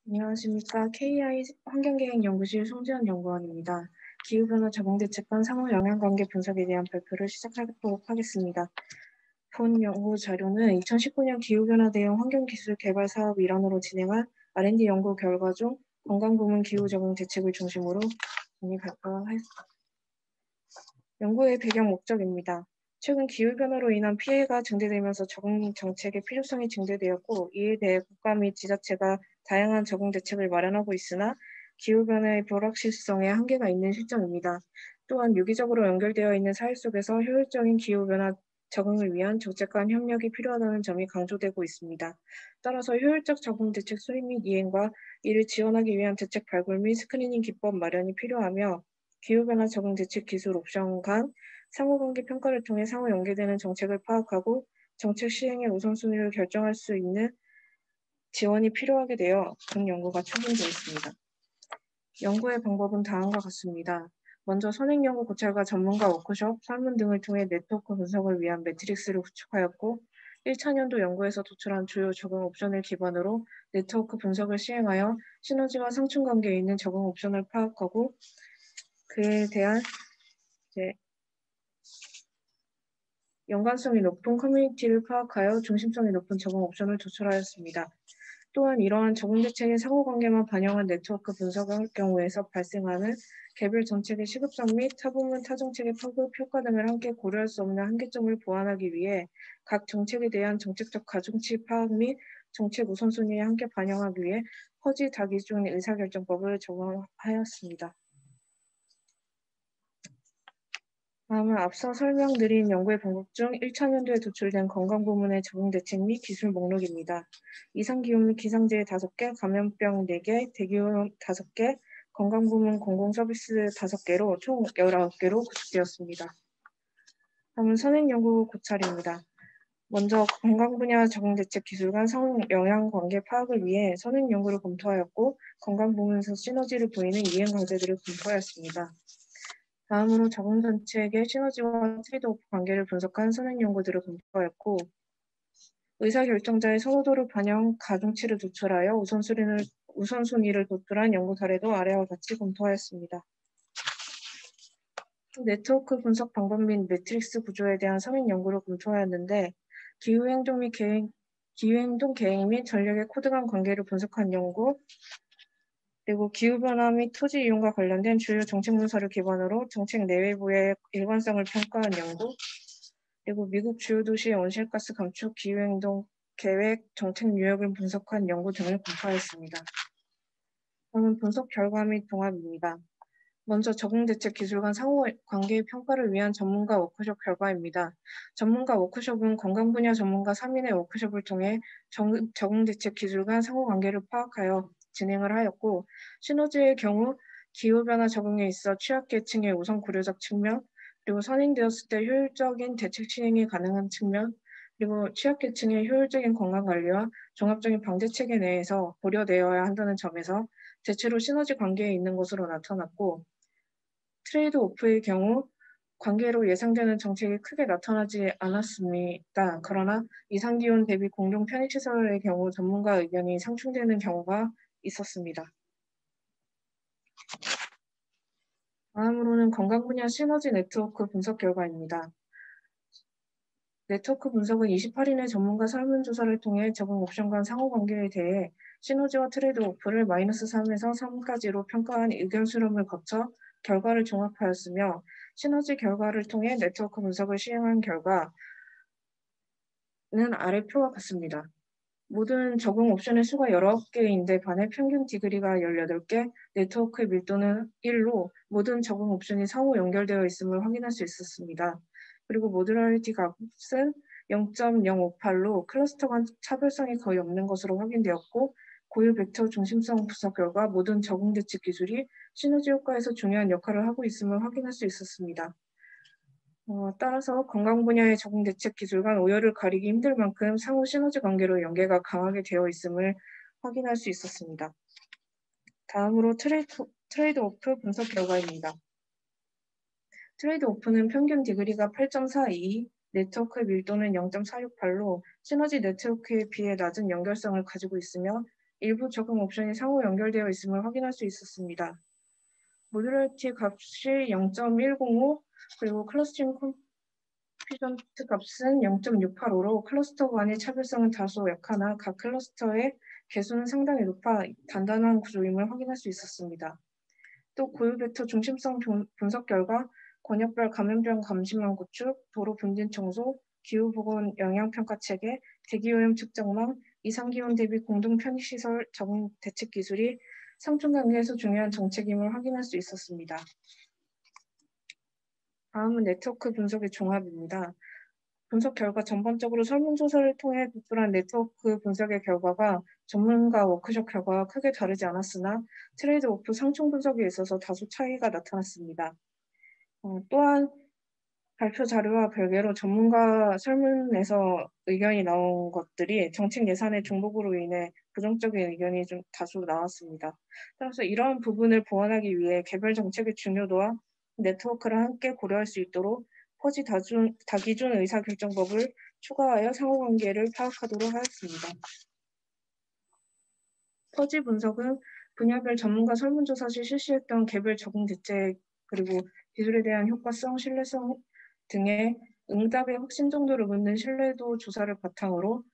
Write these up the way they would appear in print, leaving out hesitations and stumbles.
안녕하십니까. KI 환경계획연구실 송지연 연구원입니다. 기후변화 적응대책 간 상호 영향관계 분석에 대한 발표를 시작하도록 하겠습니다. 본 연구 자료는 2019년 기후변화 대응 환경기술 개발 사업 일환으로 진행한 R&D 연구 결과 중 건강부문 기후적응 대책을 중심으로 발표하였습니다. 연구의 배경 목적입니다. 최근 기후변화로 인한 피해가 증대되면서 적응 정책의 필요성이 증대되었고, 이에 대해 국가 및 지자체가 다양한 적응 대책을 마련하고 있으나 기후변화의 불확실성에 한계가 있는 실정입니다. 또한 유기적으로 연결되어 있는 사회 속에서 효율적인 기후변화 적응을 위한 정책 간 협력이 필요하다는 점이 강조되고 있습니다. 따라서 효율적 적응 대책 수립 및 이행과 이를 지원하기 위한 대책 발굴 및 스크리닝 기법 마련이 필요하며, 기후변화 적응 대책 기술 옵션 간 상호관계 평가를 통해 상호 연계되는 정책을 파악하고 정책 시행의 우선순위를 결정할 수 있는 지원이 필요하게 되어 본 연구가 추진되어 있습니다. 연구의 방법은 다음과 같습니다. 먼저 선행연구 고찰과 전문가 워크숍, 설문 등을 통해 네트워크 분석을 위한 매트릭스를 구축하였고, 1차년도 연구에서 도출한 주요 적응 옵션을 기반으로 네트워크 분석을 시행하여 시너지와 상충관계에 있는 적응 옵션을 파악하고 그에 대한 연관성이 높은 커뮤니티를 파악하여 중심성이 높은 적응 옵션을 도출하였습니다. 또한 이러한 적응 대책의 상호관계만 반영한 네트워크 분석의 경우에서 발생하는 개별 정책의 시급성 및 타부문 타정책의 파급 효과 등을 함께 고려할 수 없는 한계점을 보완하기 위해 각 정책에 대한 정책적 가중치 파악 및 정책 우선순위에 함께 반영하기 위해 허지 다기준 의사결정법을 적용하였습니다. 다음은 앞서 설명드린 연구의 방법 중 1차년도에 도출된 건강부문의 적응대책 및 기술 목록입니다. 이상기후 및 기상재해 5개, 감염병 4개, 대기오염 5개, 건강부문 공공서비스 5개로 총 19개로 구축되었습니다. 다음은 선행연구 고찰입니다. 먼저 건강 분야 적응대책 기술 간 상호 영향관계 파악을 위해 선행연구를 검토하였고, 건강부문에서 시너지를 보이는 이행 과제들을 검토하였습니다. 다음으로 적응 정책의 시너지와 트레이드오프 관계를 분석한 선행 연구들을 검토하였고, 의사결정자의 선호도를 반영 가중치를 도출하여 우선순위를 도출한 연구 사례도 아래와 같이 검토하였습니다. 네트워크 분석 방법 및 매트릭스 구조에 대한 선행 연구를 검토하였는데, 기후행동 계획 및 전력의 코드 간 관계를 분석한 연구, 그리고 기후변화 및 토지 이용과 관련된 주요 정책 문서를 기반으로 정책 내외부의 일관성을 평가한 연구, 그리고 미국 주요 도시의 온실가스 감축 기후행동 계획 정책 유역을 분석한 연구 등을 검토하였습니다. 다음은 분석 결과 및 동합입니다. 먼저 적응대책 기술 간 상호관계의 평가를 위한 전문가 워크숍 결과입니다. 전문가 워크숍은 건강 분야 전문가 3인의 워크숍을 통해 적응대책 기술 간 상호관계를 파악하여 진행을 하였고, 시너지의 경우 기후변화 적응에 있어 취약계층의 우선 고려적 측면, 그리고 선행되었을 때 효율적인 대책 시행이 가능한 측면, 그리고 취약계층의 효율적인 건강관리와 종합적인 방제체계 내에서 고려되어야 한다는 점에서 대체로 시너지 관계에 있는 것으로 나타났고, 트레이드 오프의 경우 관계로 예상되는 정책이 크게 나타나지 않았습니다. 그러나 이상기온 대비 공동 편의시설의 경우 전문가 의견이 상충되는 경우가 있었습니다. 다음으로는 건강 분야 시너지 네트워크 분석 결과입니다. 네트워크 분석은 28인의 전문가 설문조사를 통해 적응 옵션 간 상호관계에 대해 시너지와 트레이드오프를 -3에서 3까지로 평가한 의견 수렴을 거쳐 결과를 종합하였으며, 시너지 결과를 통해 네트워크 분석을 시행한 결과는 아래 표와 같습니다. 모든 적응 옵션의 수가 19개인데 반해 평균 디그리가 18개, 네트워크의 밀도는 1로 모든 적응 옵션이 상호 연결되어 있음을 확인할 수 있었습니다. 그리고 모듈러리티 값은 0.058로 클러스터 간 차별성이 거의 없는 것으로 확인되었고, 고유 벡터 중심성 분석 결과 모든 적응 대책 기술이 시너지 효과에서 중요한 역할을 하고 있음을 확인할 수 있었습니다. 따라서 건강 분야의 적응 대책 기술 간 오열을 가리기 힘들 만큼 상호 시너지 관계로 연계가 강하게 되어 있음을 확인할 수 있었습니다. 다음으로 트레이드 오프 분석 결과입니다. 트레이드 오프는 평균 디그리가 8.42, 네트워크 밀도는 0.468로 시너지 네트워크에 비해 낮은 연결성을 가지고 있으며, 일부 적용 옵션이 상호 연결되어 있음을 확인할 수 있었습니다. 모듈러티 값이 0.105 그리고 클러스팅 컴피던트 값은 0.685로 클러스터 간의 차별성은 다소 약하나 각 클러스터의 개수는 상당히 높아 단단한 구조임을 확인할 수 있었습니다. 또 고유 벡터 중심성 분석 결과 권역별 감염병 감시망 구축, 도로 분진 청소, 기후보건 영향평가 체계, 대기오염 측정망, 이상기온 대비 공동 편의시설 적응 대책 기술이 상충 단계에서 중요한 정책임을 확인할 수 있었습니다. 다음은 네트워크 분석의 종합입니다. 분석 결과 전반적으로 설문조사를 통해 도출한 네트워크 분석의 결과가 전문가 워크숍 결과와 크게 다르지 않았으나 트레이드오프 상충 분석에 있어서 다소 차이가 나타났습니다. 또한 발표 자료와 별개로 전문가 설문에서 의견이 나온 것들이 정책 예산의 중복으로 인해 부정적인 의견이 좀 다소 나왔습니다. 따라서 이러한 부분을 보완하기 위해 개별 정책의 중요도와 네트워크를 함께 고려할 수 있도록 퍼지 다기준 의사결정법을 추가하여 상호관계를 파악하도록 하였습니다. 퍼지 분석은 분야별 전문가 설문조사 시 실시했던 개별 적응 대책 그리고 기술에 대한 효과성, 신뢰성 등의 응답의 확신 정도를 묻는 신뢰도 조사를 바탕으로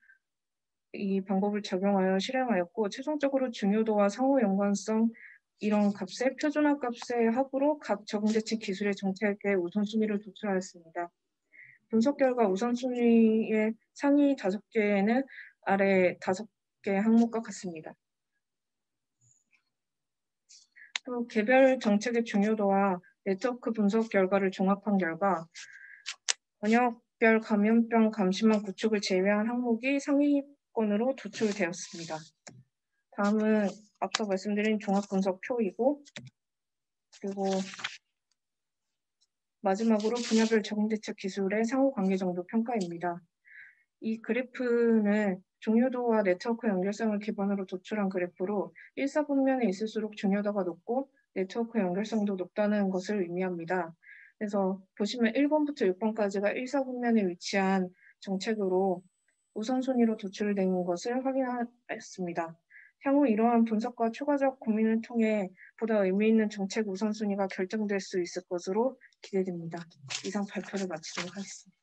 이 방법을 적용하여 실행하였고 최종적으로 중요도와 상호 연관성 이런 값의 표준화 값의 합으로 각 적응 대책 기술의 정책의 우선순위를 도출하였습니다. 분석 결과 우선순위의 상위 5개는 아래 5개 항목과 같습니다. 또 개별 정책의 중요도와 네트워크 분석 결과를 종합한 결과 권역별 감염병 감시망 구축을 제외한 항목이 상위권으로 도출되었습니다. 다음은 앞서 말씀드린 종합분석표이고 그리고 마지막으로 분야별 적응대책 기술의 상호관계 정도 평가입니다. 이 그래프는 중요도와 네트워크 연결성을 기반으로 도출한 그래프로 1사분면에 있을수록 중요도가 높고 네트워크 연결성도 높다는 것을 의미합니다. 그래서 보시면 1번부터 6번까지가 1사분면에 위치한 정책으로 우선순위로 도출된 것을 확인하였습니다. 향후 이러한 분석과 추가적 고민을 통해 보다 의미 있는 정책 우선순위가 결정될 수 있을 것으로 기대됩니다. 이상 발표를 마치도록 하겠습니다.